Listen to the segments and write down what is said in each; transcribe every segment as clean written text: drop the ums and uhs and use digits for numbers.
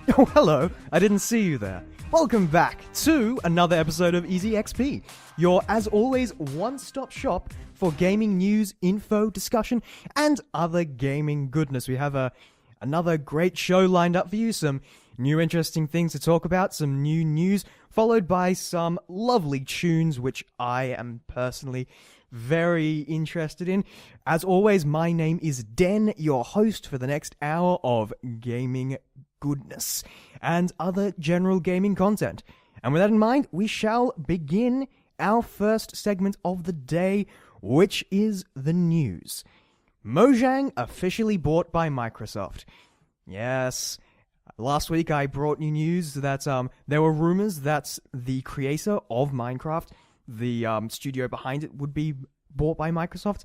Oh, hello. I didn't see you there. Welcome back to another episode of Easy XP, your, as always, one-stop shop for gaming news, info, discussion, and other gaming goodness. We have another great show lined up for you, some new interesting things to talk about, some new news, followed by some lovely tunes, which I am personally very interested in. As always, my name is Den, your host for the next hour of gaming goodness and other general gaming content. And with that in mind, we shall begin our first segment of the day, which is the news. Mojang officially bought by Microsoft. Yes, last week I brought you news that there were rumors that the creator of Minecraft, the studio behind it, would be bought by Microsoft,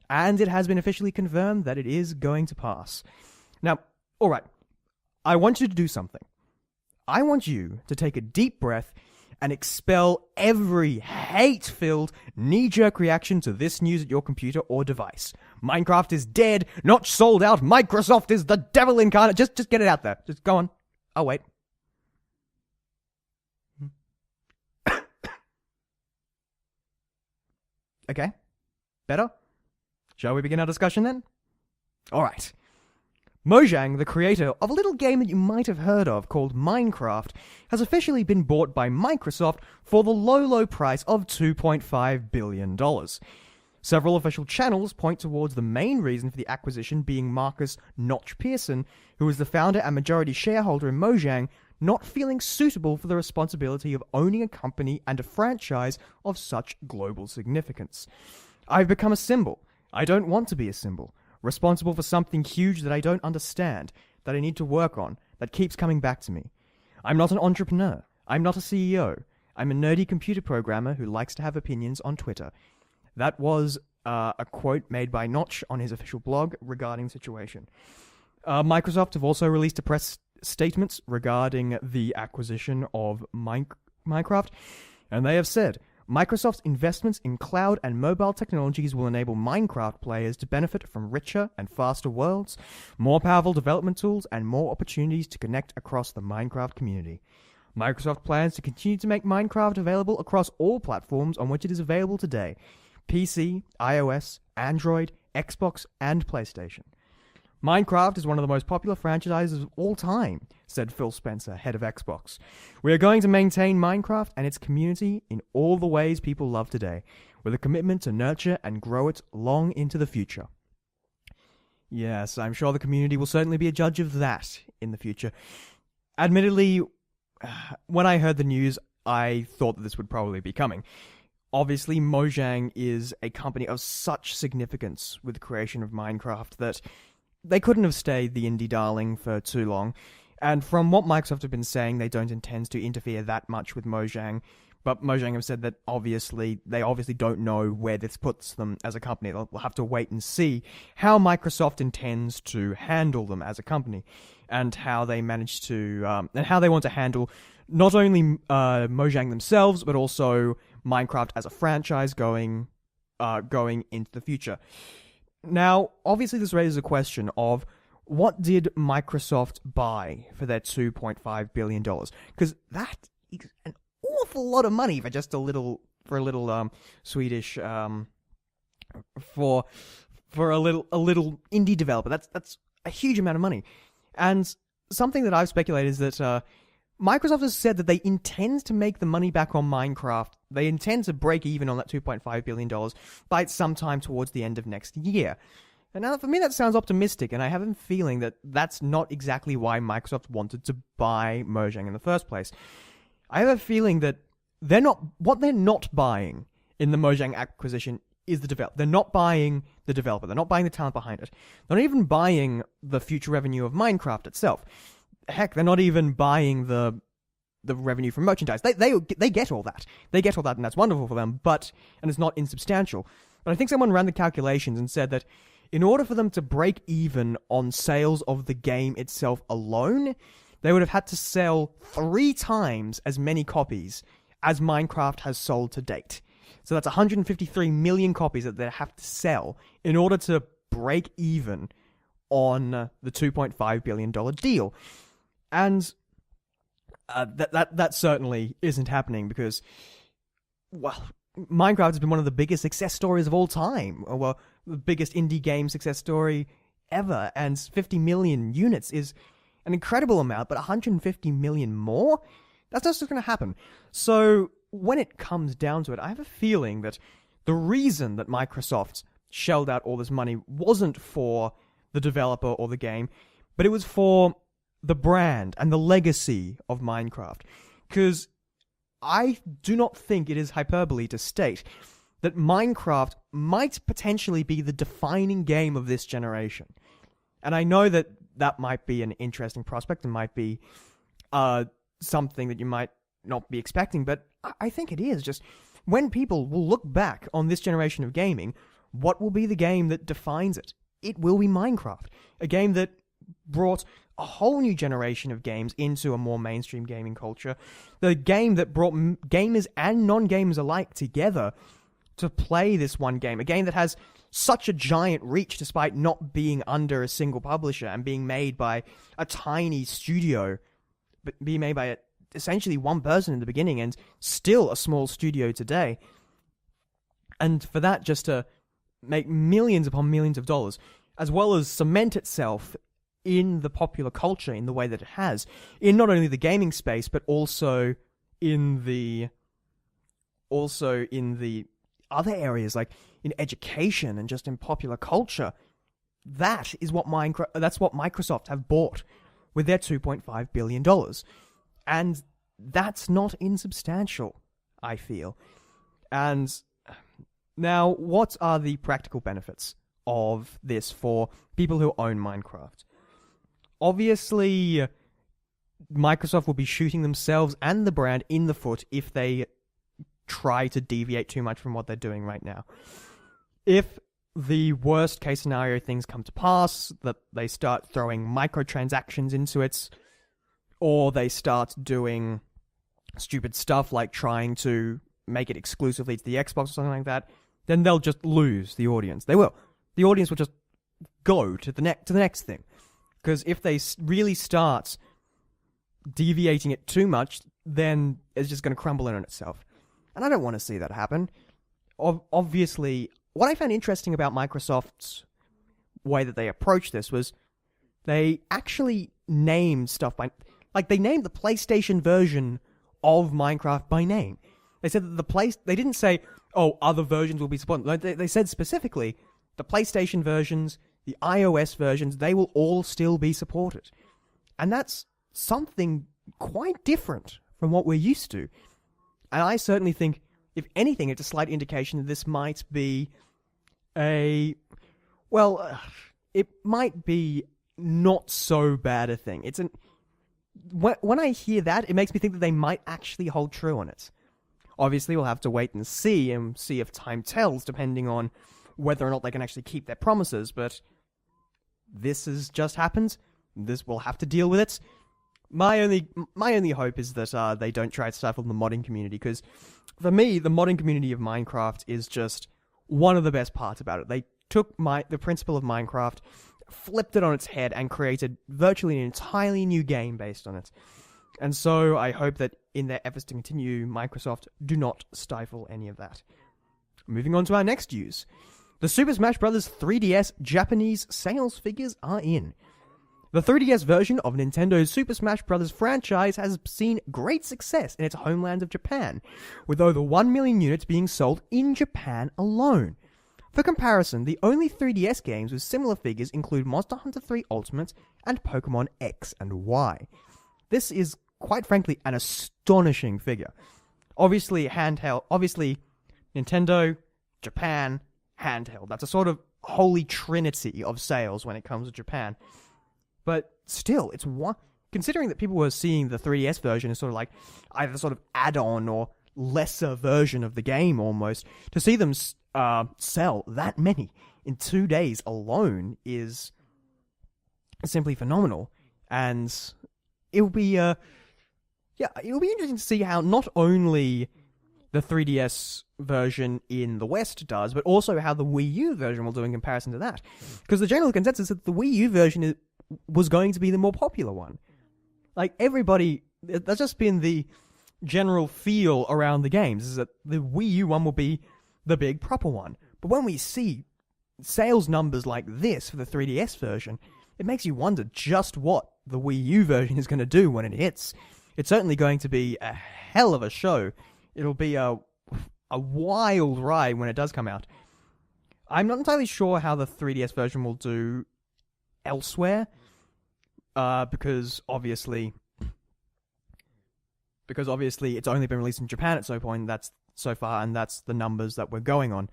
and it has been officially confirmed that it is going to pass. Now, alright, I want you to do something. I want you to take a deep breath and expel every hate-filled, knee-jerk reaction to this news at your computer or device. Minecraft is dead, not sold out, Microsoft is the devil incarnate. Just get it out there. Just go on. I'll wait. Okay. Better? Shall we begin our discussion then? Alright. Mojang, the creator of a little game that you might have heard of called Minecraft, has officially been bought by Microsoft for the low price of $2.5 billion. Several official channels point towards the main reason for the acquisition being Marcus Notch Pearson, who is the founder and majority shareholder in Mojang, not feeling suitable for the responsibility of owning a company and a franchise of such global significance. I've become a symbol. I don't want to be a symbol. Responsible for something huge that I don't understand, that I need to work on, that keeps coming back to me. I'm not an entrepreneur. I'm not a CEO. I'm a nerdy computer programmer who likes to have opinions on Twitter. That was a quote made by Notch on his official blog regarding the situation. Microsoft have also released a press statement regarding the acquisition of Minecraft, and they have said, Microsoft's investments in cloud and mobile technologies will enable Minecraft players to benefit from richer and faster worlds, more powerful development tools, and more opportunities to connect across the Minecraft community. Microsoft plans to continue to make Minecraft available across all platforms on which it is available today: PC, iOS, Android, Xbox, and PlayStation. Minecraft is one of the most popular franchises of all time, said Phil Spencer, head of Xbox. We are going to maintain Minecraft and its community in all the ways people love today, with a commitment to nurture and grow it long into the future. Yes, I'm sure the community will certainly be a judge of that in the future. Admittedly, when I heard the news, I thought that this would probably be coming. Obviously, Mojang is a company of such significance with the creation of Minecraft that they couldn't have stayed the indie darling for too long, and from what Microsoft have been saying, they don't intend to interfere that much with Mojang, but Mojang have said that they obviously don't know where this puts them as a company. They'll have to wait and see how Microsoft intends to handle them as a company, and how they manage to, and how they want to handle not only Mojang themselves, but also Minecraft as a franchise going into the future. Now, obviously this raises a question of what did Microsoft buy for their $2.5 billion? Because that is an awful lot of money for just a little Swedish, for a little indie developer. That's a huge amount of money. And something that I've speculated is that Microsoft has said that they intend to make the money back on Minecraft. They intend to break even on that $2.5 billion by sometime towards the end of next year. And now, for me, that sounds optimistic, and I have a feeling that that's not exactly why Microsoft wanted to buy Mojang in the first place. I have a feeling that what they're not buying in the Mojang acquisition is the developer. They're not buying the developer. They're not buying the talent behind it. They're not even buying the future revenue of Minecraft itself. Heck, they're not even buying the revenue from merchandise. They get all that. They get all that, and that's wonderful for them, and it's not insubstantial. But I think someone ran the calculations and said that in order for them to break even on sales of the game itself alone, they would have had to sell 3 times as many copies as Minecraft has sold to date. So that's 153 million copies that they have to sell in order to break even on the $2.5 billion deal. And that certainly isn't happening because, well, Minecraft has been one of the biggest success stories of all time. Well, the biggest indie game success story ever, and 50 million units is an incredible amount, but 150 million more? That's not just going to happen. So when it comes down to it, I have a feeling that the reason that Microsoft shelled out all this money wasn't for the developer or the game, but it was for the brand and the legacy of Minecraft. Because I do not think it is hyperbole to state that Minecraft might potentially be the defining game of this generation. And I know that that might be an interesting prospect and might be something that you might not be expecting, but I think it is. Just when people will look back on this generation of gaming, what will be the game that defines it? It will be Minecraft, a game that brought a whole new generation of games into a more mainstream gaming culture, the game that brought gamers and non-gamers alike together to play this one game, a game that has such a giant reach despite not being under a single publisher and being made by a tiny studio, but being made by essentially one person in the beginning and still a small studio today. And for that just to make millions upon millions of dollars, as well as cement itself in the popular culture in the way that it has, in not only the gaming space, but also in the other areas, like in education and just in popular culture. That's what Microsoft have bought with their $2.5 billion. And that's not insubstantial, I feel. And now, what are the practical benefits of this for people who own Minecraft? Obviously, Microsoft will be shooting themselves and the brand in the foot if they try to deviate too much from what they're doing right now. If the worst case scenario things come to pass, that they start throwing microtransactions into it, or they start doing stupid stuff like trying to make it exclusively to the Xbox or something like that, then they'll just lose the audience. They will. The audience will just go to the next thing. Because if they really start deviating it too much, then it's just going to crumble in on itself. And I don't want to see that happen. Obviously, what I found interesting about Microsoft's way that they approached this was they actually named stuff by... Like, they named the PlayStation version of Minecraft by name. They said that they didn't say, oh, other versions will be supported. They said specifically, the PlayStation versions, the iOS versions, they will all still be supported. And that's something quite different from what we're used to. And I certainly think, if anything, it's a slight indication that this might be it might be not so bad a thing. When I hear that, it makes me think that they might actually hold true on it. Obviously, we'll have to wait and see if time tells, depending on whether or not they can actually keep their promises, but this has just happened. We'll have to deal with it. My only hope is that they don't try to stifle the modding community, because for me, the modding community of Minecraft is just one of the best parts about it. They took the principle of Minecraft, flipped it on its head, and created virtually an entirely new game based on it. And so I hope that in their efforts to continue, Microsoft do not stifle any of that. Moving on to our next news. The Super Smash Bros. 3DS Japanese sales figures are in. The 3DS version of Nintendo's Super Smash Bros. Franchise has seen great success in its homeland of Japan, with over 1 million units being sold in Japan alone. For comparison, the only 3DS games with similar figures include Monster Hunter 3 Ultimate and Pokemon X and Y. This is, quite frankly, an astonishing figure. Obviously, Nintendo, Japan, handheld. That's a sort of holy trinity of sales when it comes to Japan. But still, it's one. Considering that people were seeing the 3DS version as sort of like either sort of add-on or lesser version of the game almost, to see them sell that many in 2 days alone is simply phenomenal. And it will be interesting to see how not only the 3DS version in the West does, but also how the Wii U version will do in comparison to that. Because the general consensus is that the Wii U version was going to be the more popular one. Like, everybody that's just been the general feel around the games, is that the Wii U one will be the big proper one. But when we see sales numbers like this for the 3DS version, it makes you wonder just what the Wii U version is going to do when it hits. It's certainly going to be a hell of a show. It'll be a wild ride when it does come out. I'm not entirely sure how the 3DS version will do elsewhere, because obviously it's only been released in Japan at some point. That's so far, and that's the numbers that we're going on.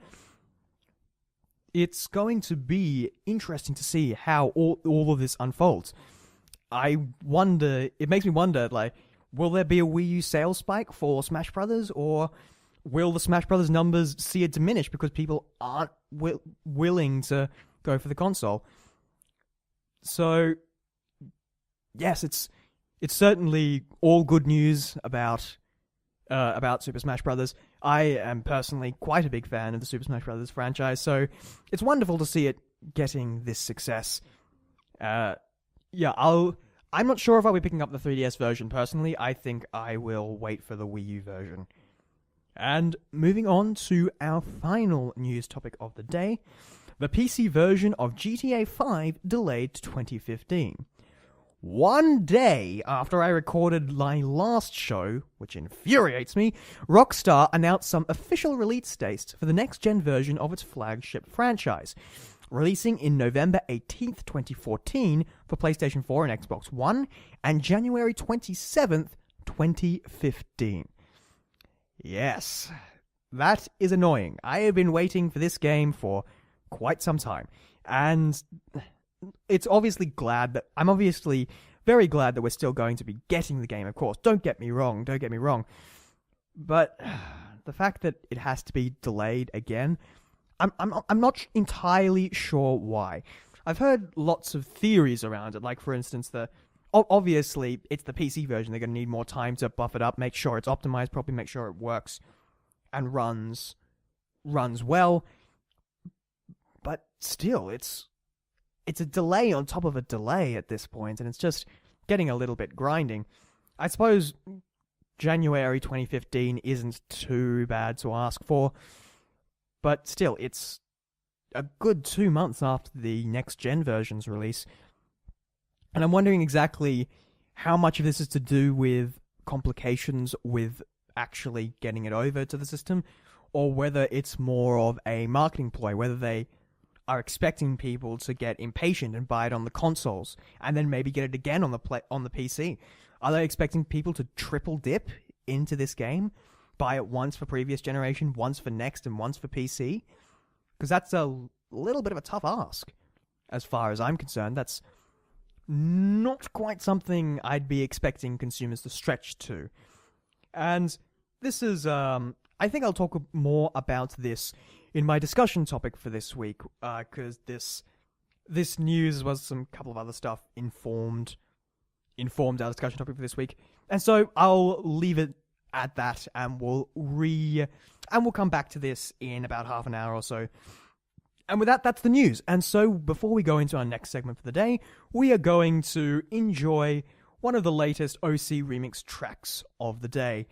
It's going to be interesting to see how all of this unfolds. It makes me wonder, like, will there be a Wii U sales spike for Smash Brothers, or will the Smash Brothers numbers see it diminish because people aren't willing to go for the console? So, yes, it's certainly all good news about Super Smash Brothers. I am personally quite a big fan of the Super Smash Brothers franchise, so it's wonderful to see it getting this success. I'm not sure if I'll be picking up the 3DS version personally. I think I will wait for the Wii U version. And moving on to our final news topic of the day, the PC version of GTA 5 delayed to 2015. One day after I recorded my last show, which infuriates me, Rockstar announced some official release dates for the next-gen version of its flagship franchise, releasing in November 18th, 2014 for PlayStation 4 and Xbox One, and January 27th, 2015. Yes, that is annoying. I have been waiting for this game for quite some time, and I'm obviously very glad that we're still going to be getting the game, of course. Don't get me wrong. But the fact that it has to be delayed again, I'm not entirely sure why. I've heard lots of theories around it, like, for instance, obviously, it's the PC version. They're going to need more time to buff it up, make sure it's optimized properly, make sure it works and runs well. But still, it's a delay on top of a delay at this point, and it's just getting a little bit grinding. I suppose January 2015 isn't too bad to ask for, but still, it's a good 2 months after the next-gen version's release. And I'm wondering exactly how much of this is to do with complications with actually getting it over to the system, or whether it's more of a marketing ploy, whether they are expecting people to get impatient and buy it on the consoles, and then maybe get it again on the PC. Are they expecting people to triple dip into this game, buy it once for previous generation, once for next, and once for PC? Because that's a little bit of a tough ask, as far as I'm concerned. That's not quite something I'd be expecting consumers to stretch to. And this is, I think I'll talk more about this in my discussion topic for this week, because this news, as well as some couple of other stuff, informed our discussion topic for this week. And so I'll leave it at that, and we'll come back to this in about half an hour or so. And with that, that's the news. And so before we go into our next segment for the day, we are going to enjoy one of the latest OC Remix tracks of the day.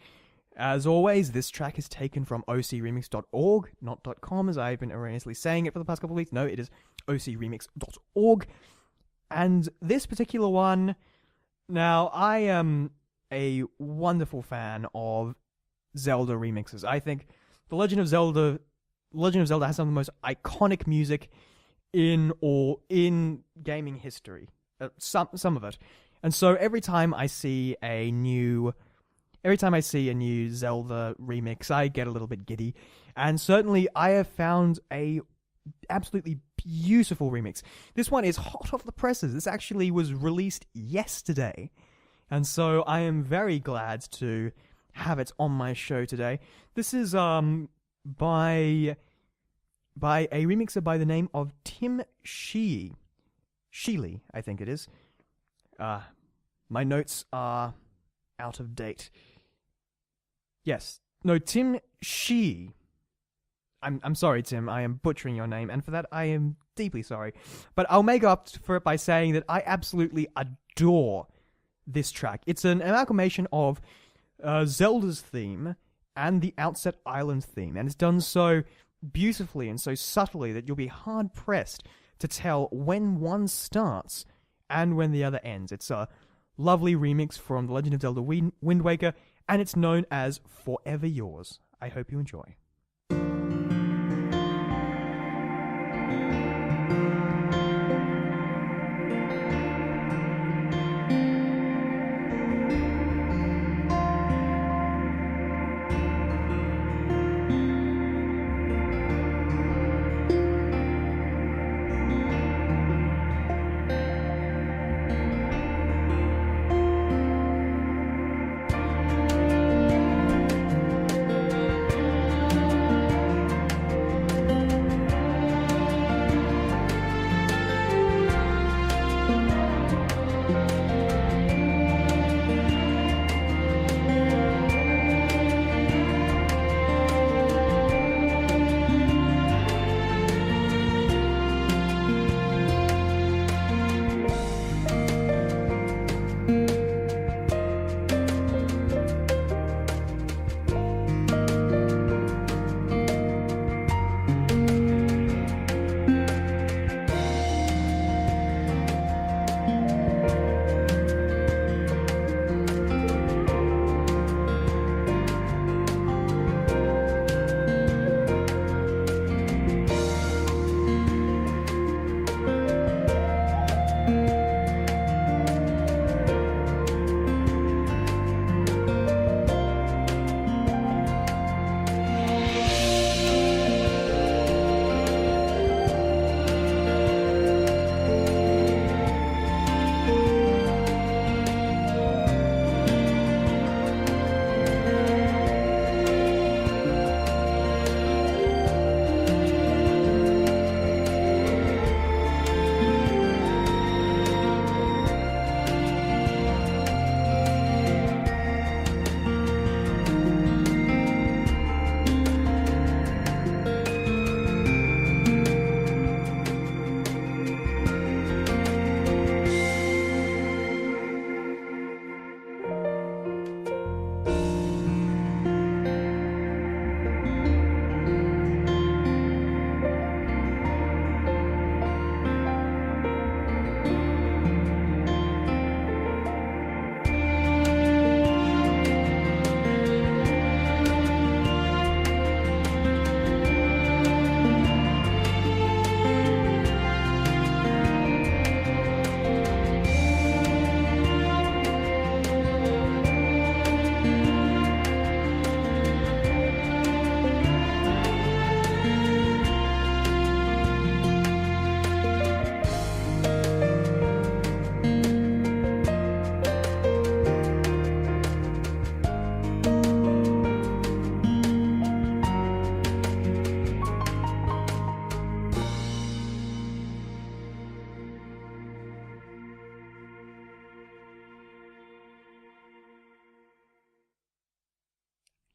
As always, this track is taken from ocremix.org, not .com, as I've been erroneously saying it for the past couple of weeks. No, it is ocremix.org. And this particular one, now, I am a wonderful fan of Zelda remixes. I think The Legend of Zelda has some of the most iconic music in gaming history. Some of it. And so every time I see a new Zelda remix, I get a little bit giddy. And certainly I have found a absolutely beautiful remix. This one is hot off the presses. This actually was released yesterday. And so I am very glad to have it on my show today. This is by a remixer by the name of Tim Sheely, I think it is. My notes are out of date. Yes. No, Tim Shee. I'm sorry, Tim. I am butchering your name, and for that I am deeply sorry. But I'll make up for it by saying that I absolutely adore this track. It's an amalgamation of Zelda's theme and the Outset Island theme, and it's done so beautifully and so subtly that you'll be hard-pressed to tell when one starts and when the other ends. It's a lovely remix from The Legend of Zelda Wind Waker, and it's known as Forever Yours. I hope you enjoy.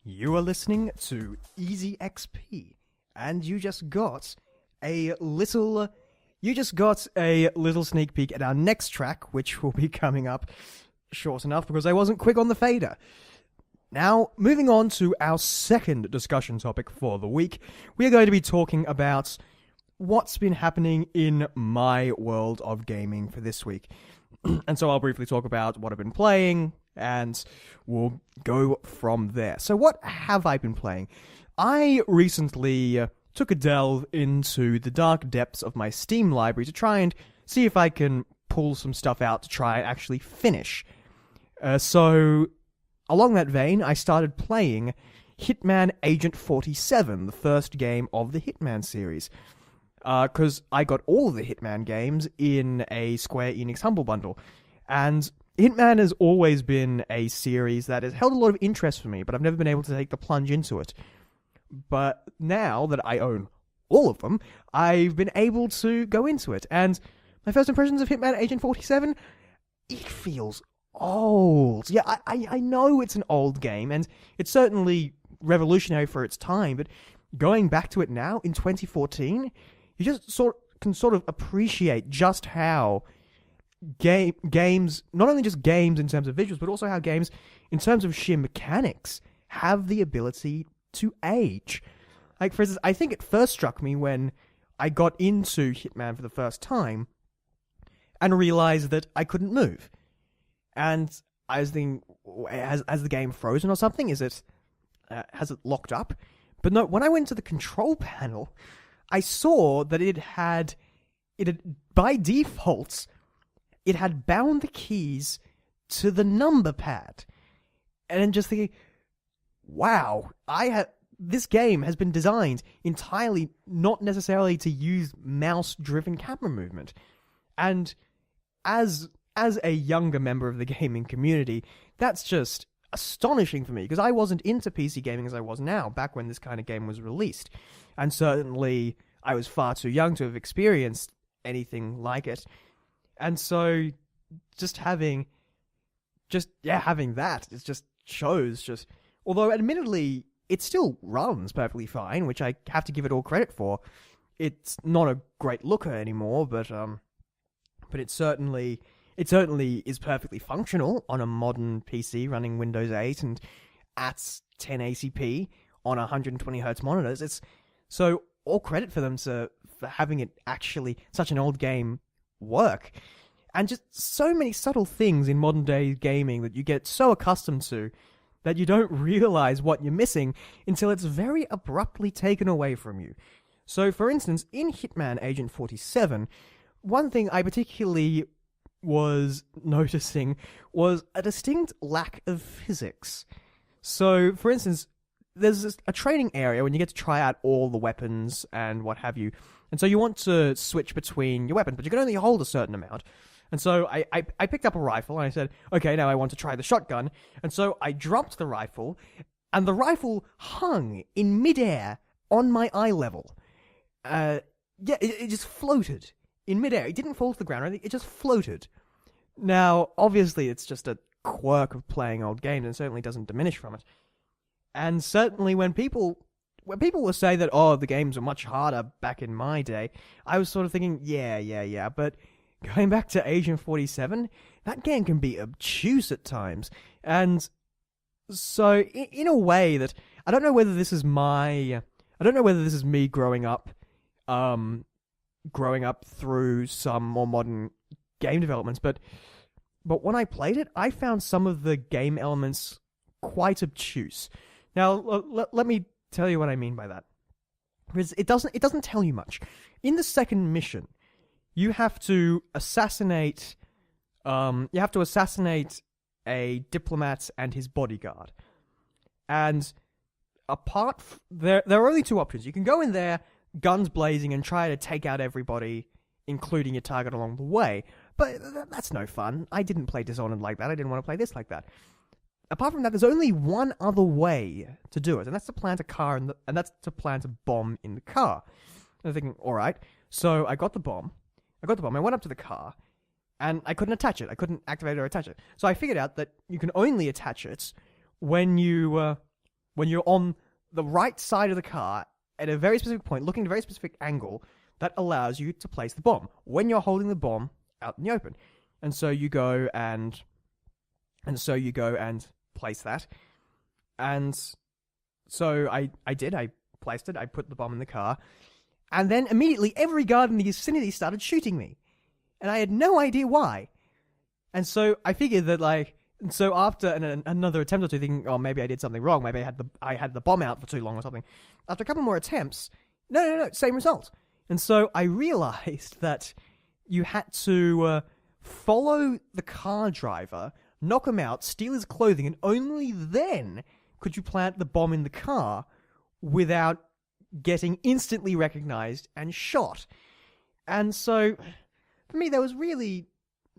You are listening to Easy XP, and you just got a little sneak peek at our next track, which will be coming up short enough because I wasn't quick on the fader. Now, moving on to our second discussion topic for the week, we are going to be talking about what's been happening in my world of gaming for this week. And so I'll briefly talk about what I've been playing, and we'll go from there. So what have I been playing? I recently took a delve into the dark depths of my Steam library to try and see if I can pull some stuff out to try and actually finish. So along that vein, I started playing Hitman Agent 47, the first game of the Hitman series. Because I got all of the Hitman games in a Square Enix Humble Bundle. And Hitman has always been a series that has held a lot of interest for me, but I've never been able to take the plunge into it. But now that I own all of them, I've been able to go into it. And my first impressions of Hitman Agent 47, it feels old. Yeah, I know it's an old game, and it's certainly revolutionary for its time, but going back to it now in 2014, you just can sort of appreciate just how games, not only just games in terms of visuals, but also how games, in terms of sheer mechanics, have the ability to age. Like, for instance, I think it first struck me when I got into Hitman for the first time and realized that I couldn't move. And I was thinking, has the game frozen or something? Has it locked up? But no, when I went to the control panel, I saw that it had by default, it had bound the keys to the number pad. And then just thinking, wow, this game has been designed entirely not necessarily to use mouse-driven camera movement. And as a younger member of the gaming community, that's just astonishing for me, because I wasn't into PC gaming as I was now, back when this kind of game was released. And certainly, I was far too young to have experienced anything like it. And so, having that, it just shows, although admittedly, it still runs perfectly fine, which I have to give it all credit for. It's not a great looker anymore, but it certainly is perfectly functional on a modern PC running Windows 8 and at 1080p on 120Hz monitors. It's so all credit for them for having it actually, such an old game, work. And just so many subtle things in modern day gaming that you get so accustomed to that you don't realize what you're missing until it's very abruptly taken away from you. So, for instance, in Hitman Agent 47, one thing I particularly was noticing was a distinct lack of physics. So, for instance, there's a training area when you get to try out all the weapons and what have you. And so you want to switch between your weapons, but you can only hold a certain amount. And so I picked up a rifle, and I said, okay, now I want to try the shotgun. And so I dropped the rifle, and the rifle hung in midair on my eye level. It just floated in midair. It didn't fall to the ground or anything, it just floated. Now, obviously, it's just a quirk of playing old games, and certainly doesn't diminish from it. And certainly when people will say that, oh, the games were much harder back in my day, I was sort of thinking, yeah, but going back to Agent 47, that game can be obtuse at times. And so, in a way that, I don't know whether this is me growing up through some more modern game developments, but when I played it, I found some of the game elements quite obtuse. Now, let me tell you what I mean by that. Because it doesn't tell you much. In the second mission, you have to assassinate a diplomat and his bodyguard. And there are only two options. You can go in there, guns blazing, and try to take out everybody, including your target along the way. But that's no fun. I didn't play Dishonored like that. I didn't want to play this like that. Apart from that, there's only one other way to do it, and that's to plant a car, and that's to plant a bomb in the car. And I'm thinking, all right. So I got the bomb. I went up to the car, and I couldn't attach it. I couldn't activate it or attach it. So I figured out that you can only attach it when you're on the right side of the car at a very specific point, looking at a very specific angle that allows you to place the bomb when you're holding the bomb out in the open. And so you go and place that. And so I did. I placed it. I put the bomb in the car. And then immediately every guard in the vicinity started shooting me. And I had no idea why. And so I figured that so after another attempt or two, thinking, oh, maybe I did something wrong. Maybe I had the bomb out for too long or something. After a couple more attempts, no, same result. And so I realized that you had to follow the car driver, knock him out, steal his clothing, and only then could you plant the bomb in the car without getting instantly recognized and shot. And so, for me, there was really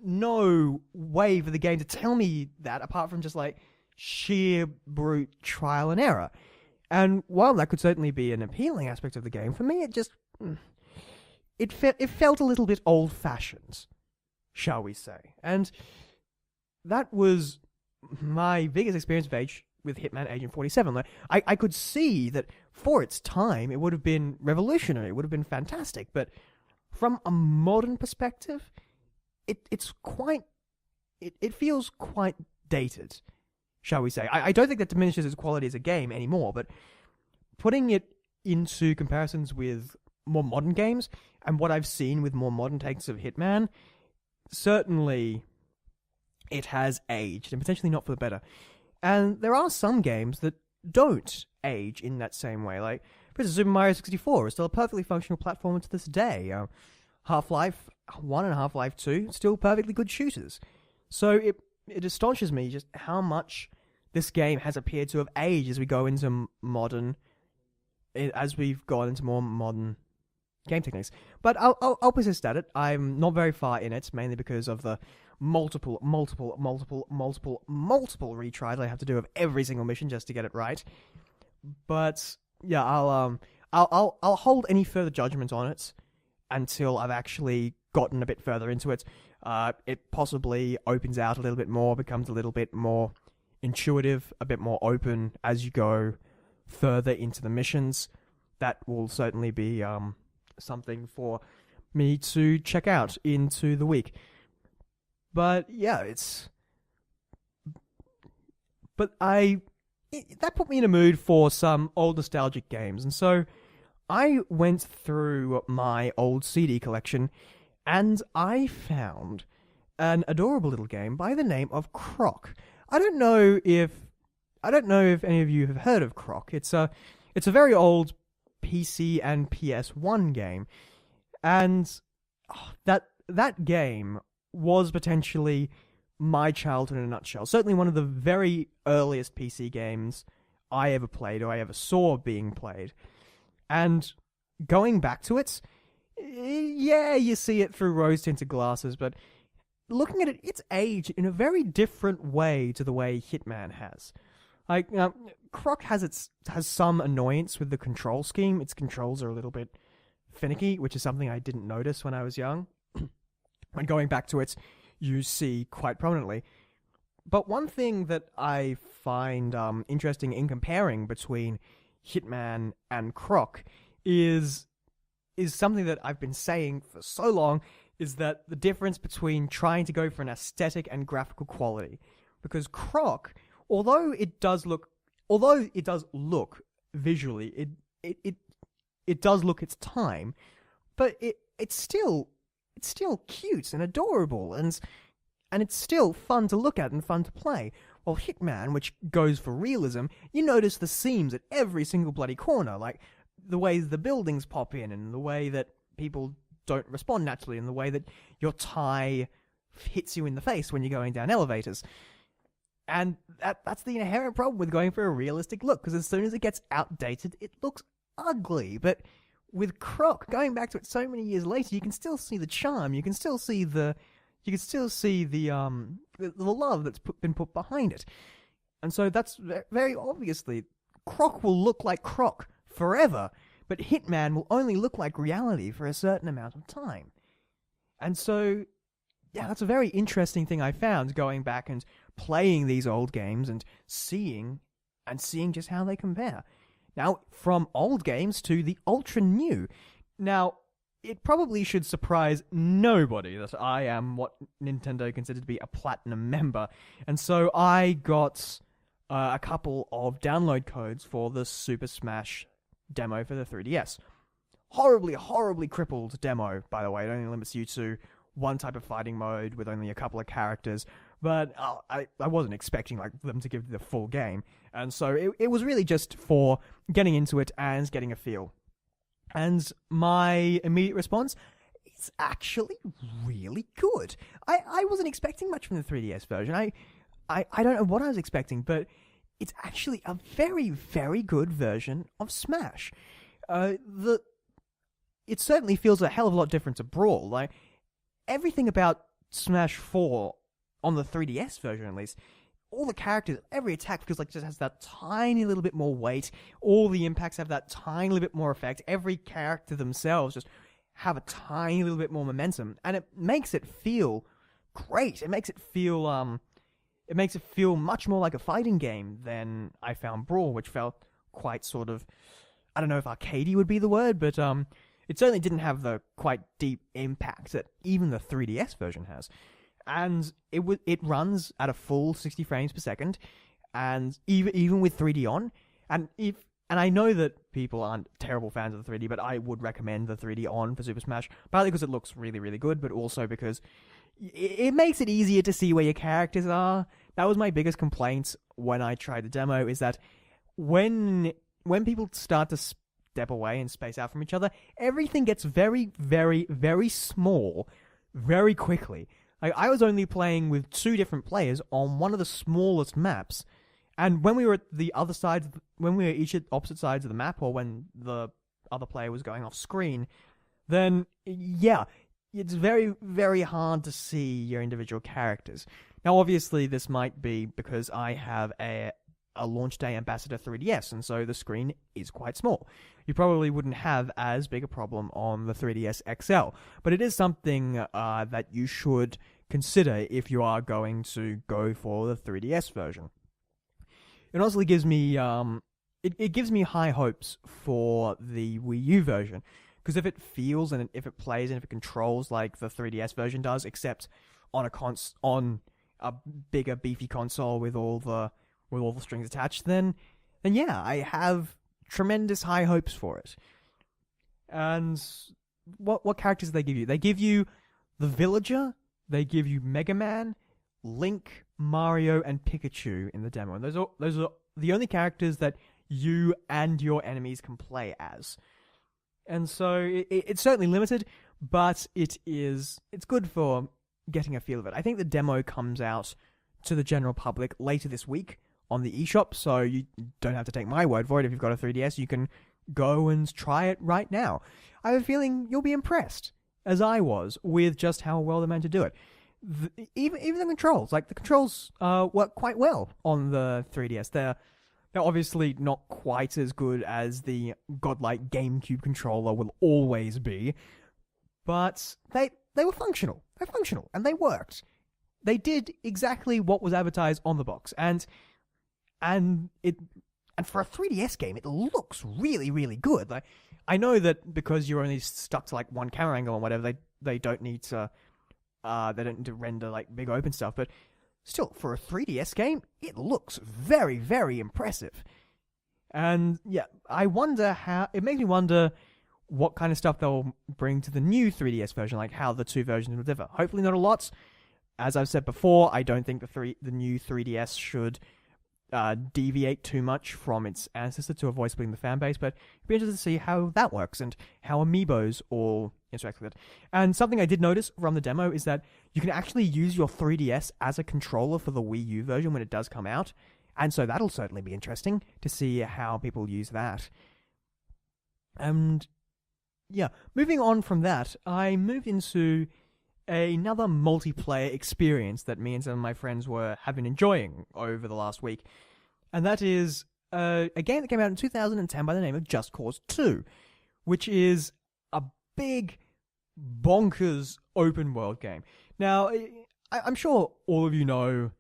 no way for the game to tell me that, apart from just sheer brute trial and error. And while that could certainly be an appealing aspect of the game, for me it felt a little bit old-fashioned, shall we say. And that was my biggest experience with Hitman Agent 47. I could see that for its time, it would have been revolutionary, it would have been fantastic, but from a modern perspective, it's quite it feels quite dated, shall we say. I don't think that diminishes its quality as a game anymore, but putting it into comparisons with more modern games and what I've seen with more modern takes of Hitman, certainly it has aged, and potentially not for the better. And there are some games that don't age in that same way. Like, for instance, Super Mario 64 is still a perfectly functional platformer to this day. Half-Life 1 and Half-Life 2, still perfectly good shooters. So it astonishes me just how much this game has appeared to have aged as we go into as we've gone into more modern game techniques. But I'll persist at it. I'm not very far in it, mainly because of the multiple retries I have to do of every single mission just to get it right. But yeah, I'll hold any further judgment on it until I've actually gotten a bit further into it. It possibly opens out a little bit more, becomes a little bit more intuitive, a bit more open as you go further into the missions. That will certainly be something for me to check out into the week. But yeah, that put me in a mood for some old nostalgic games, and so I went through my old CD collection, and I found an adorable little game by the name of Croc. I don't know if any of you have heard of Croc. It's a very old PC and PS1 game, and that game was potentially my childhood in a nutshell. Certainly one of the very earliest PC games I ever played, or I ever saw being played. And going back to it, yeah, you see it through rose-tinted glasses, but looking at it, it's aged in a very different way to the way Hitman has. Like, Croc has some annoyance with the control scheme. Its controls are a little bit finicky, which is something I didn't notice when I was young. When going back to it, you see quite prominently. But one thing that I find interesting in comparing between Hitman and Croc is something that I've been saying for so long, is that the difference between trying to go for an aesthetic and graphical quality. Because Croc, although it does look visually, it does look its time, but it's still cute and adorable, and it's still fun to look at and fun to play. While Hitman, which goes for realism, you notice the seams at every single bloody corner, like the way the buildings pop in, and the way that people don't respond naturally, and the way that your tie hits you in the face when you're going down elevators. And that's the inherent problem with going for a realistic look, because as soon as it gets outdated, it looks ugly. But with Croc, going back to it so many years later, you can still see the charm. You can still see the love that's been put behind it. And so that's very obviously, Croc will look like Croc forever, but Hitman will only look like reality for a certain amount of time. And so, yeah, that's a very interesting thing I found going back and playing these old games and seeing just how they compare. Now, from old games to the ultra new. Now, it probably should surprise nobody that I am what Nintendo considered to be a platinum member. And so I got a couple of download codes for the Super Smash demo for the 3DS. Horribly crippled demo, by the way. It only limits you to one type of fighting mode with only a couple of characters. But I wasn't expecting them to give the full game. And so it was really just for getting into it and getting a feel. And my immediate response, it's actually really good. I wasn't expecting much from the 3DS version. I don't know what I was expecting, but it's actually a very, very good version of Smash. It certainly feels a hell of a lot different to Brawl. Like, everything about Smash 4, on the 3DS version at least, all the characters, every attack feels like it just has that tiny little bit more weight. All the impacts have that tiny little bit more effect. Every character themselves just have a tiny little bit more momentum, and it makes it feel great. It makes it feel much more like a fighting game than I found Brawl, which felt quite sort of, I don't know if arcadey would be the word, but it certainly didn't have the quite deep impact that even the 3DS version has. And it runs at a full 60 frames per second, and even with 3D on, and I know that people aren't terrible fans of the 3D, but I would recommend the 3D on for Super Smash, partly because it looks really, really good, but also because it makes it easier to see where your characters are. That was my biggest complaint when I tried the demo, is that when people start to step away and space out from each other, everything gets very, very, very small very quickly. Like, I was only playing with 2 different players on one of the smallest maps, and when we were at the other side, when we were each at opposite sides of the map, or when the other player was going off screen, then yeah, it's very, very hard to see your individual characters. Now, obviously, this might be because I have a launch day Ambassador 3DS, and so the screen is quite small. You probably wouldn't have as big a problem on the 3DS XL, but it is something that you should consider if you are going to go for the 3DS version. It honestly gives me it gives me high hopes for the Wii U version, because if it feels and if it plays and if it controls like the 3DS version does, except on a bigger, beefy console with all the strings attached, then yeah, I have tremendous high hopes for it. And what characters do they give you? They give you the Villager, they give you Mega Man, Link, Mario, and Pikachu in the demo. And those are the only characters that you and your enemies can play as. And so it's certainly limited, but it's good for getting a feel of it. I think the demo comes out to the general public later this week on the eShop, so you don't have to take my word for it. If you've got a 3DS, you can go and try it right now. I have a feeling you'll be impressed, as I was, with just how well they managed to do it. Even the controls, like the controls work quite well on the 3DS. They're obviously not quite as good as the godlike GameCube controller will always be, but they were functional. They're functional, and they worked. They did exactly what was advertised on the box, and for a 3DS game, it looks really, really good. Like, I know that because you're only stuck to like one camera angle or whatever, they don't need to render like big open stuff, but still, for a 3DS game, it looks very, very impressive. And yeah, it makes me wonder what kind of stuff they'll bring to the new 3DS version, like how the 2 versions will differ. Hopefully not a lot. As I've said before, I don't think the new 3DS should deviate too much from its ancestor to avoid splitting the fan base, but it'd be interesting to see how that works and how amiibos all interact with it. And something I did notice from the demo is that you can actually use your 3DS as a controller for the Wii U version when it does come out, and so that'll certainly be interesting to see how people use that. And yeah, moving on from that, I moved into another multiplayer experience that me and some of my friends have been enjoying over the last week, and that is a game that came out in 2010 by the name of Just Cause 2, which is a big, bonkers open world game. Now, I'm sure all of you know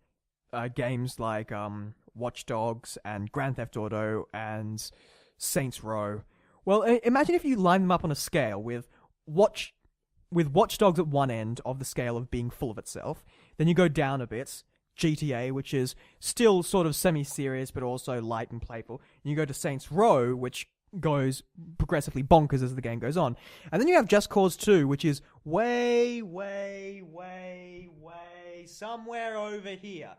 games like Watch Dogs and Grand Theft Auto and Saints Row. Well, imagine if you line them up on a scale with Watch Dogs at one end of the scale of being full of itself. Then you go down a bit, GTA, which is still sort of semi-serious but also light and playful. And you go to Saints Row, which goes progressively bonkers as the game goes on. And then you have Just Cause 2, which is way, way, way, way somewhere over here.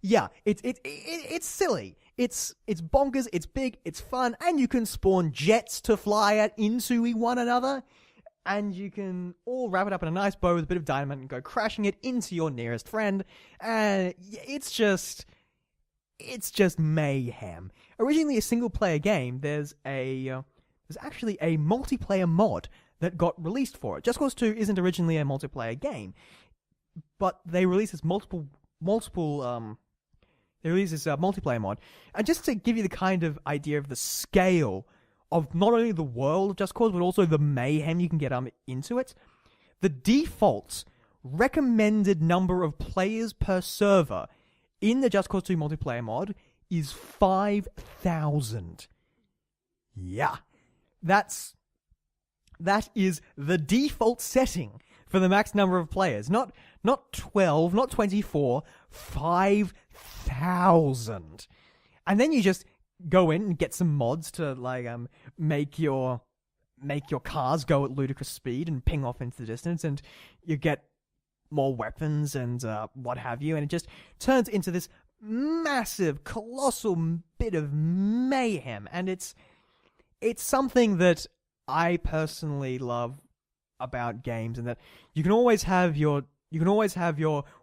Yeah, it's silly. It's bonkers, it's big, it's fun, and you can spawn jets to fly at into one another. And you can all wrap it up in a nice bow with a bit of dynamite and go crashing it into your nearest friend. And it's just mayhem. Originally a single-player game, there's actually a multiplayer mod that got released for it. Just Cause 2 isn't originally a multiplayer game, but they released this multiplayer mod. And just to give you the kind of idea of the scale of not only the world of Just Cause, but also the mayhem you can get into it, the default recommended number of players per server in the Just Cause 2 multiplayer mod is 5,000. Yeah. That's that is the default setting for the max number of players. Not 12, not 24, 5,000. And then you just go in and get some mods to make your cars go at ludicrous speed and ping off into the distance, and you get more weapons and what have you, and it just turns into this massive, colossal bit of mayhem. And it's something that I personally love about games, and that you can always have your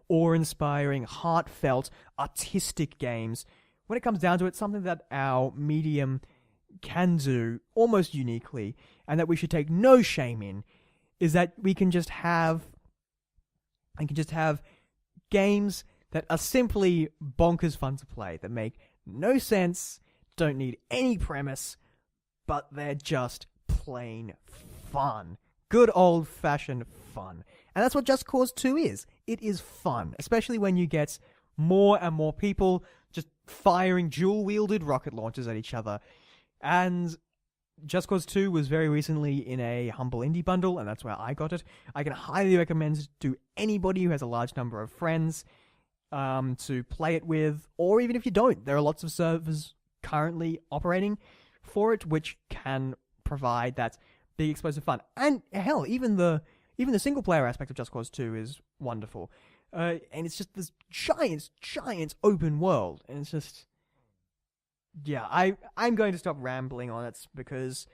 awe-inspiring, heartfelt, artistic games. When it comes down to it, something that our medium can do almost uniquely, and that we should take no shame in, is that we can just have games that are simply bonkers fun to play, that make no sense, don't need any premise, but they're just plain fun. Good old-fashioned fun. And that's what Just Cause 2 is. It is fun, especially when you get more and more people just firing dual-wielded rocket launchers at each other. And Just Cause 2 was very recently in a Humble Indie bundle, and that's where I got it. I can highly recommend it to anybody who has a large number of friends to play it with, or even if you don't. There are lots of servers currently operating for it, which can provide that big explosive fun. And hell, even the single-player aspect of Just Cause 2 is wonderful. And it's just this giant open world, and it's just... Yeah, I'm going to stop rambling on it, because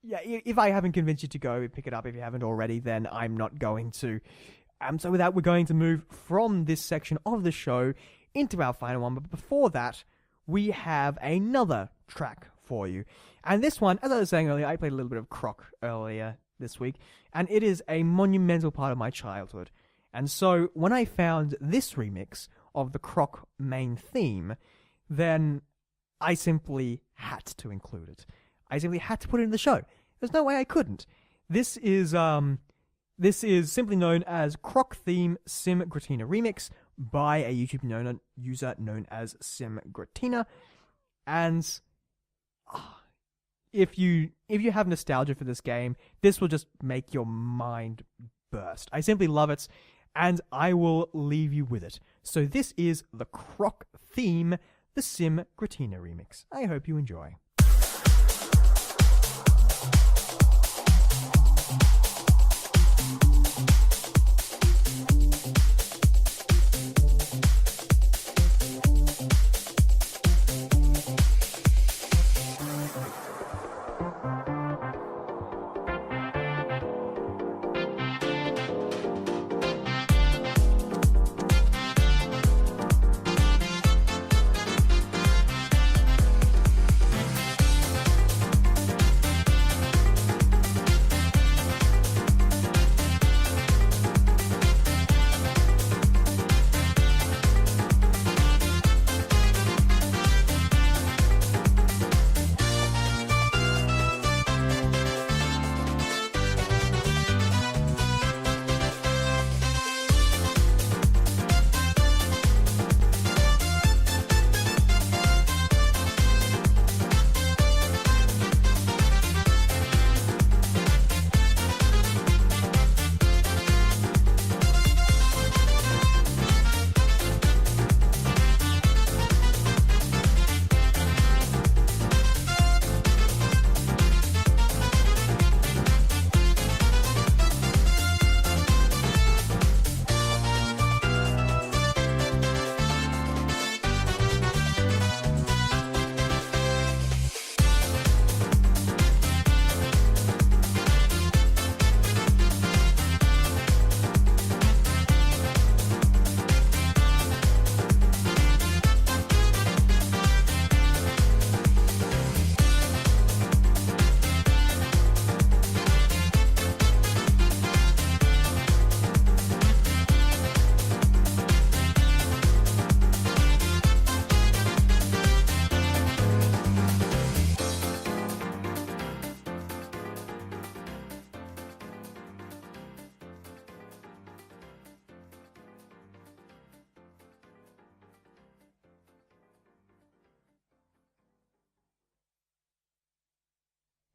if I haven't convinced you to go pick it up, if you haven't already, then I'm not going to. So with that, we're going to move from this section of the show into our final one. But before that, we have another track for you. And this one, as I was saying earlier, I played a little bit of Croc earlier this week, and it is a monumental part of my childhood. And so when I found this remix of the Croc main theme, then I simply had to include it. I simply had to put it in the show. There's no way I couldn't. This is simply known as Croc Theme Sim Gratina Remix by a YouTube user known as Sim Gratina. And if you have nostalgia for this game, this will just make your mind burst. I simply love it, and I will leave you with it. So this is the Croc Theme, the Sim Gratina remix. I hope you enjoy.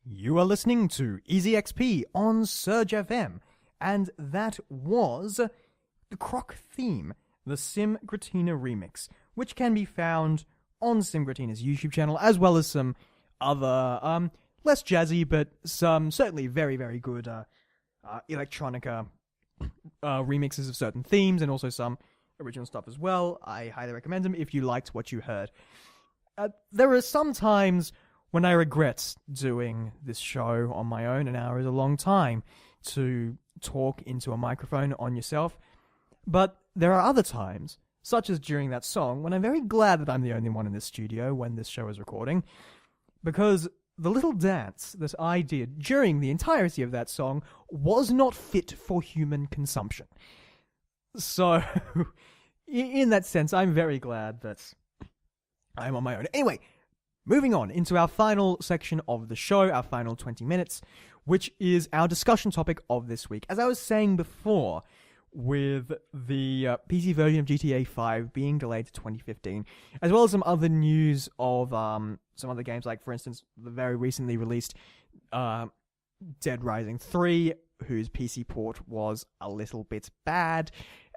You are listening to Easy XP on SURG FM, and that was the Croc theme, the Sim Gratina remix, which can be found on Sim Gratina's YouTube channel, as well as some other, less jazzy, but some certainly very, very good electronica remixes of certain themes, and also some original stuff as well. I highly recommend them if you liked what you heard. There are some times when I regret doing this show on my own. An hour is a long time to talk into a microphone on yourself. But there are other times, such as during that song, when I'm very glad that I'm the only one in this studio when this show is recording, because the little dance that I did during the entirety of that song was not fit for human consumption. So, in that sense, I'm very glad that I'm on my own. Anyway, moving on into our final section of the show, our final 20 minutes, which is our discussion topic of this week. As I was saying before, with the PC version of GTA 5 being delayed to 2015, as well as some other news of some other games, like, for instance, the very recently released Dead Rising 3, whose PC port was a little bit bad,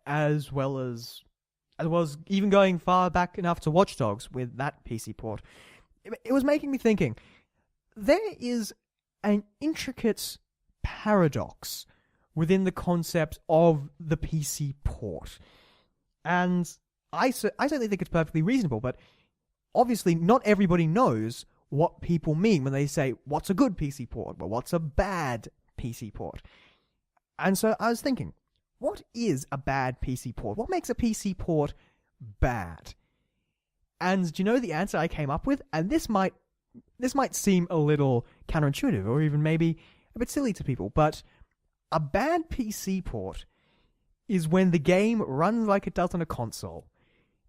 as well as even going far back enough to Watch Dogs with that PC port. It was making me thinking, there is an intricate paradox within the concept of the PC port. And I certainly think it's perfectly reasonable, but obviously not everybody knows what people mean when they say, what's a good PC port? Well, what's a bad PC port? And so I was thinking, what is a bad PC port? What makes a PC port bad? And do you know the answer I came up with? And this might seem a little counterintuitive, or even maybe a bit silly to people, but a bad PC port is when the game runs like it does on a console.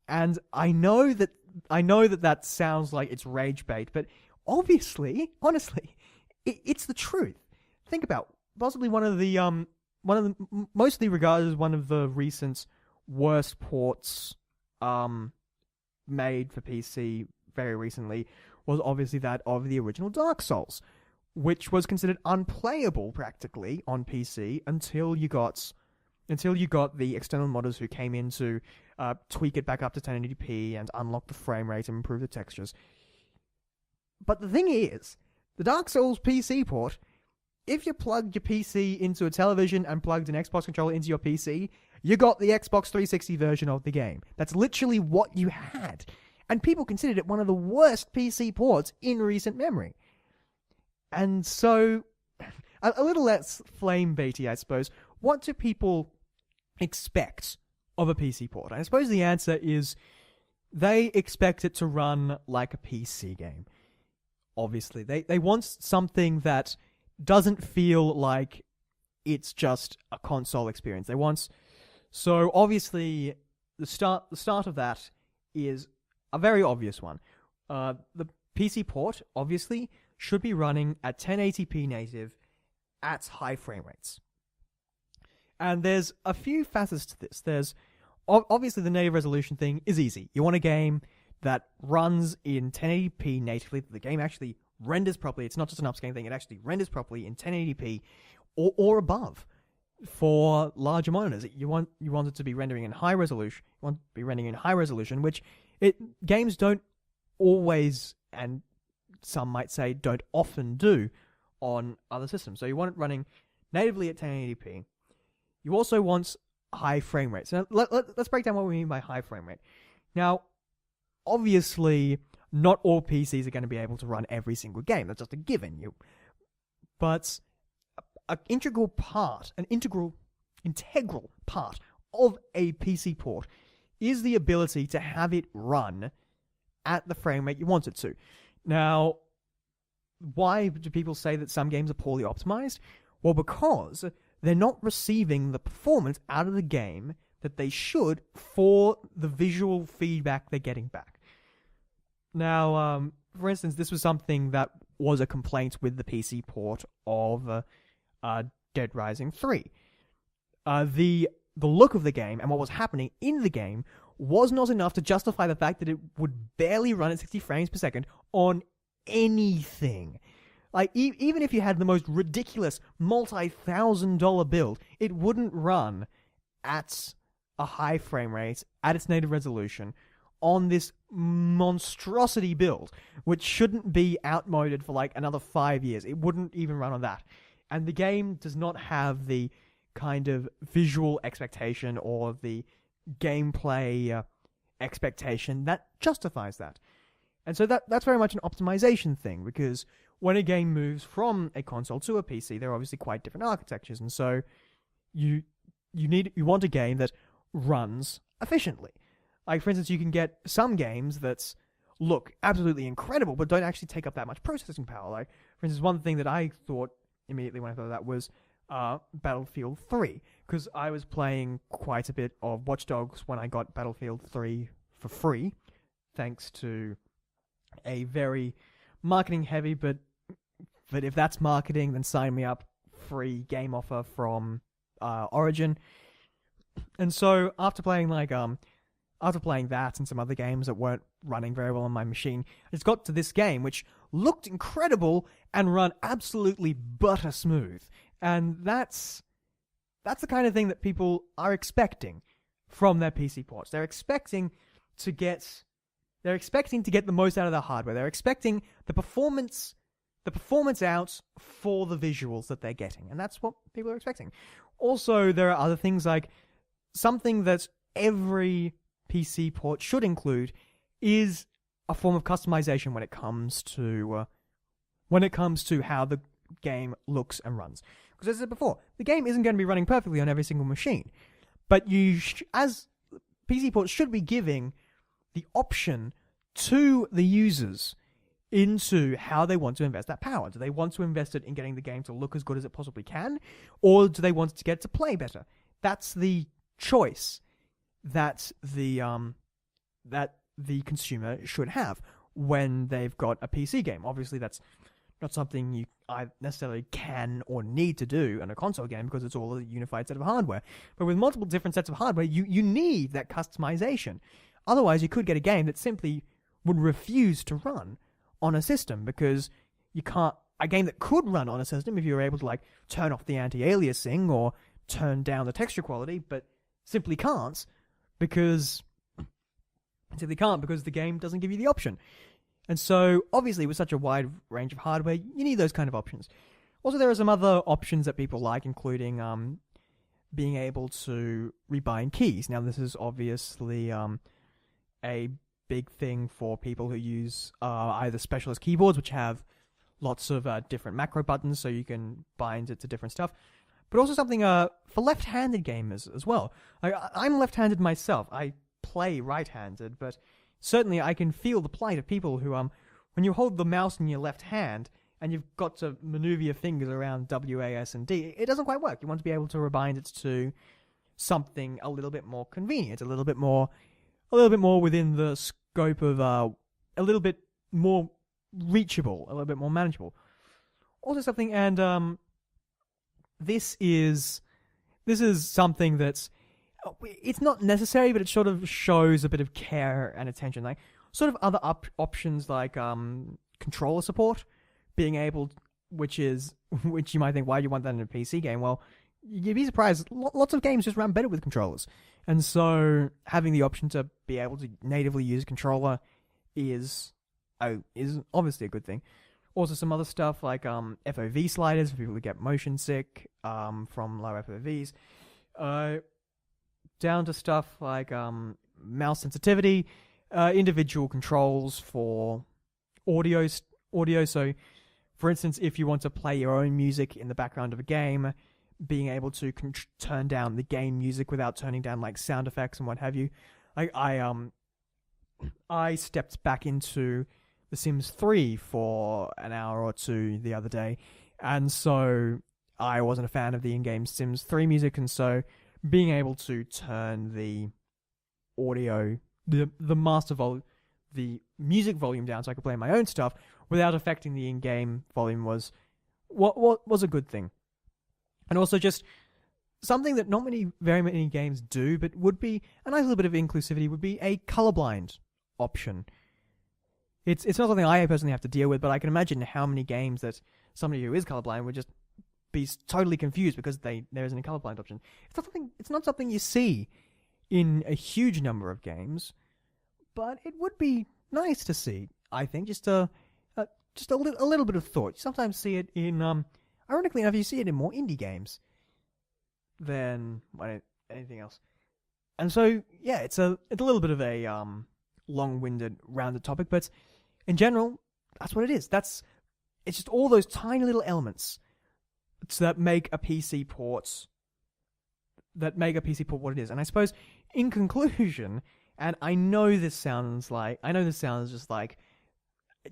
And I know that sounds like it's rage bait, but honestly, it's the truth. Think about possibly one of the mostly regarded as one of the recent worst ports made for PC very recently was obviously that of the original Dark Souls, which was considered unplayable practically on PC until you got the external modders who came in to tweak it back up to 1080p and unlock the frame rate and improve the textures. But the thing is, the Dark Souls PC port, if you plugged your PC into a television and plugged an Xbox controller into your PC, you got the Xbox 360 version of the game. That's literally what you had. And people considered it one of the worst PC ports in recent memory. And so, a little less flame baity, I suppose. What do people expect of a PC port? I suppose the answer is they expect it to run like a PC game. Obviously, they want something that doesn't feel like it's just a console experience. So obviously the start of that is a very obvious one. The PC port obviously should be running at 1080p native at high frame rates. And there's a few facets to this. There's obviously the native resolution thing is easy. You want a game that runs in 1080p natively, that the game actually renders properly. It's not just an upscaling thing, it actually renders properly in 1080p or above for larger monitors. You want it to be rendering in high resolution. You want it to be rendering in high resolution, which games don't always, and some might say don't often do, on other systems. So you want it running natively at 1080p. You also want high frame rates. So let's break down what we mean by high frame rate. Now, obviously, not all PCs are going to be able to run every single game. That's just a given. But an integral part of a PC port is the ability to have it run at the frame rate you want it to. Now, why do people say that some games are poorly optimized? Well, because they're not receiving the performance out of the game that they should for the visual feedback they're getting back. Now, for instance, this was something that was a complaint with the PC port of Dead Rising 3. The look of the game and what was happening in the game was not enough to justify the fact that it would barely run at 60 frames per second on anything. Like, even if you had the most ridiculous multi-$1,000 build, it wouldn't run at a high frame rate, at its native resolution, on this monstrosity build, which shouldn't be outmoded for like another 5 years. It wouldn't even run on that. And the game does not have the kind of visual expectation or the gameplay expectation that justifies that. And so that's very much an optimization thing, because when a game moves from a console to a PC, they're obviously quite different architectures, and so you want a game that runs efficiently. Like, for instance, you can get some games that look absolutely incredible, but don't actually take up that much processing power. Like, for instance, one thing that I thought immediately when I thought of that was Battlefield 3, because I was playing quite a bit of Watch Dogs when I got Battlefield 3 for free, thanks to a very marketing heavy, but if that's marketing, then sign me up, free game offer from Origin. And so after playing that and some other games that weren't running very well on my machine, I just got to this game which looked incredible and run absolutely butter smooth. And that's the kind of thing that people are expecting from their PC ports. They're expecting to get the most out of their hardware. They're expecting the performance out for the visuals that they're getting. And that's what people are expecting. Also, there are other things, like something that every PC port should include is a form of customization when it comes to how the game looks and runs. Because as I said before, the game isn't going to be running perfectly on every single machine, but as PC ports should be giving the option to the users into how they want to invest that power. Do they want to invest it in getting the game to look as good as it possibly can, or do they want it to get to play better? That's the choice that the consumer should have when they've got a PC game. Obviously, that's not something you necessarily can or need to do in a console game, because it's all a unified set of hardware. But with multiple different sets of hardware, you need that customization. Otherwise, you could get a game that simply would refuse to run on a system, because you can't. A game that could run on a system if you were able to like turn off the anti-aliasing or turn down the texture quality, but simply can't because the game doesn't give you the option. And so, obviously, with such a wide range of hardware, you need those kind of options. Also, there are some other options that people like, including being able to rebind keys. Now, this is obviously a big thing for people who use either specialist keyboards, which have lots of different macro buttons, so you can bind it to different stuff. But also something for left-handed gamers as well. I'm left-handed myself. I play right-handed, but certainly I can feel the plight of people who, when you hold the mouse in your left hand and you've got to maneuver your fingers around W, A, S, and D, it doesn't quite work. You want to be able to rebind it to something a little bit more convenient, a little bit more within the scope of a little bit more reachable, a little bit more manageable. Also something, and this is something that's, it's not necessary, but it sort of shows a bit of care and attention. Like, sort of other options like controller support, being able, which you might think, why do you want that in a PC game? Well, you'd be surprised. Lots of games just run better with controllers, and so having the option to be able to natively use a controller is obviously a good thing. Also, some other stuff like FOV sliders for people who get motion sick from low FOVs. Down to stuff like mouse sensitivity, individual controls for audio. So, for instance, if you want to play your own music in the background of a game, being able to turn down the game music without turning down like sound effects and what have you. I stepped back into The Sims 3 for an hour or two the other day, and so I wasn't a fan of the in-game Sims 3 music, and so being able to turn the audio, the music volume down so I could play my own stuff without affecting the in-game volume was a good thing. And also just something that not very many games do, but would be a nice little bit of inclusivity, would be a colorblind option. It's not something I personally have to deal with, but I can imagine how many games that somebody who is colorblind would just be totally confused because there isn't a colorblind option. It's not something you see in a huge number of games, but it would be nice to see. I think just a little bit of thought. You sometimes see it in ironically enough, you see it in more indie games than anything else. And so yeah, it's a little bit of a long-winded, rounded topic, but in general, that's what it is. It's just all those tiny little elements that make a PC port what it is. And I suppose, in conclusion, and I know this sounds just like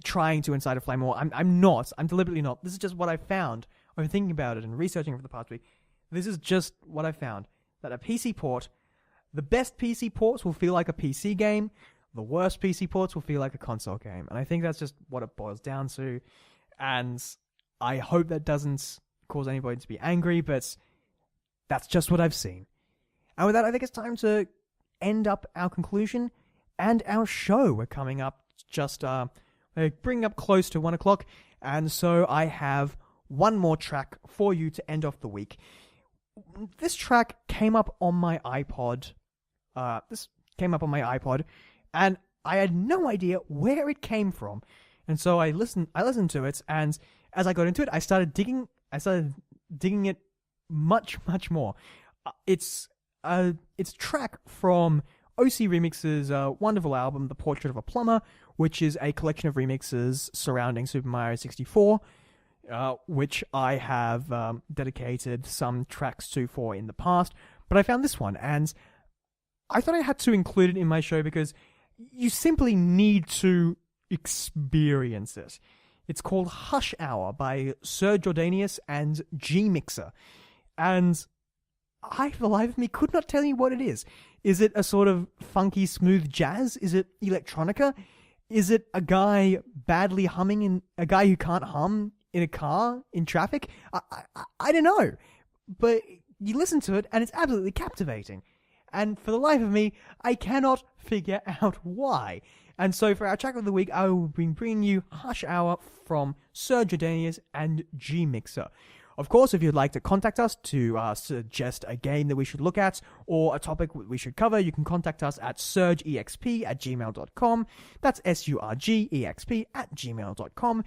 trying to incite a flame war. I'm not. I'm deliberately not. This is just what I found over thinking about it and researching for the past week. This is just what I found. That a PC port, the best PC ports will feel like a PC game. The worst PC ports will feel like a console game. And I think that's just what it boils down to. And I hope that doesn't cause anybody to be angry, but that's just what I've seen. And with that, I think it's time to end up our conclusion and our show. We're coming up we're bringing up close to 1 o'clock. And so I have one more track for you to end off the week. This track came up on my iPod. And I had no idea where it came from. And so I listened to it, and as I got into it, I started digging it much, much more. It's a track from OC Remix's wonderful album, The Portrait of a Plumber, which is a collection of remixes surrounding Super Mario 64, which I have dedicated some tracks to for in the past. But I found this one, and I thought I had to include it in my show because you simply need to experience it. It's called Hush Hour by Sir Jordanius and G Mixer. And I, for the life of me, could not tell you what it is. Is it a sort of funky, smooth jazz? Is it electronica? Is it a guy badly humming a guy who can't hum in a car in traffic? I don't know. But you listen to it and it's absolutely captivating. And for the life of me, I cannot figure out why. And so for our track of the week, I will be bringing you Hush Hour from Sir Jordanius and G Mixer. Of course, if you'd like to contact us to suggest a game that we should look at or a topic we should cover, you can contact us at surgexp@gmail.com. That's surgexp@gmail.com.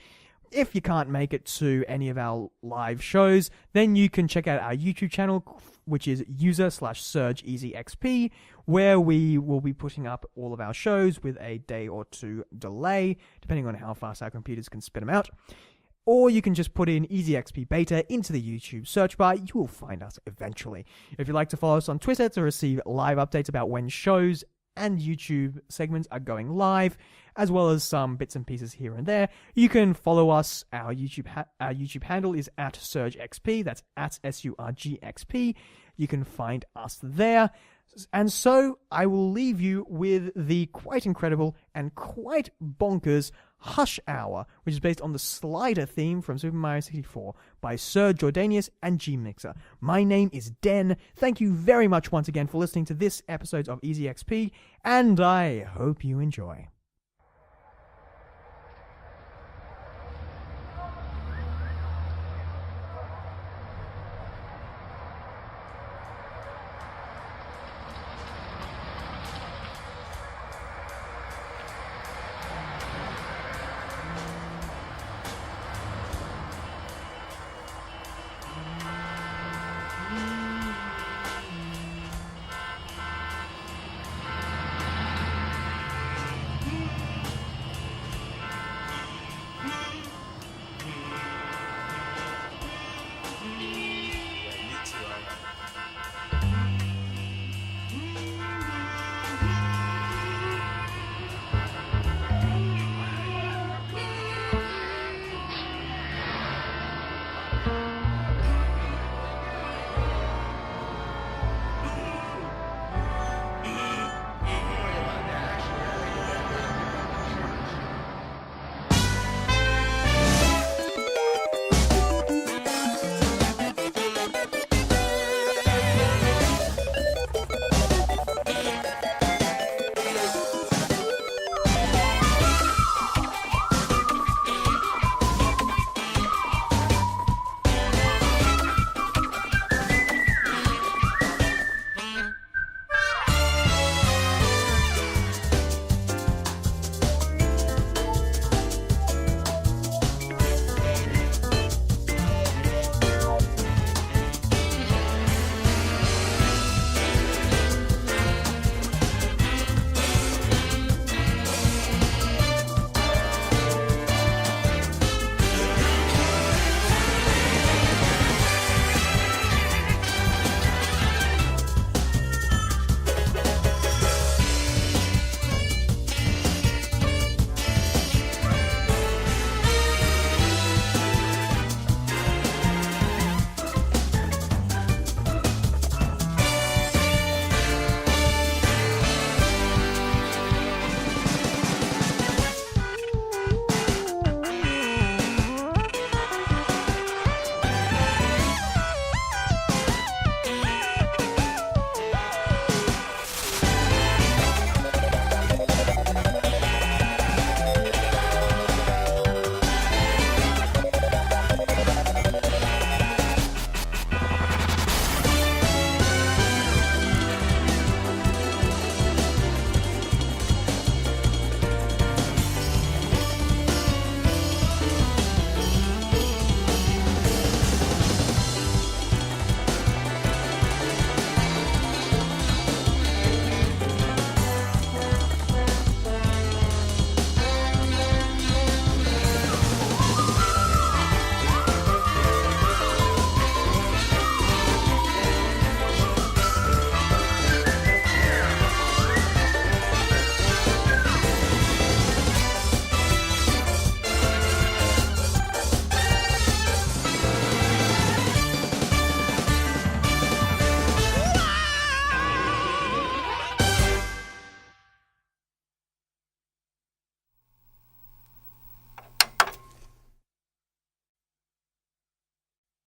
If you can't make it to any of our live shows, then you can check out our YouTube channel, which is user/surgeasyxp, where we will be putting up all of our shows with a day or two delay, depending on how fast our computers can spit them out. Or you can just put in EasyXP Beta into the YouTube search bar. You will find us eventually. If you'd like to follow us on Twitter to receive live updates about when shows and YouTube segments are going live, as well as some bits and pieces here and there, you can follow us. Our YouTube handle is @SurgXP. That's @SURGXP. You can find us there. And so I will leave you with the quite incredible and quite bonkers Hush Hour, which is based on the slider theme from Super Mario 64 by Sir Jordanius and G Mixer. My name is Den. Thank you very much once again for listening to this episode of Easy XP, and I hope you enjoy.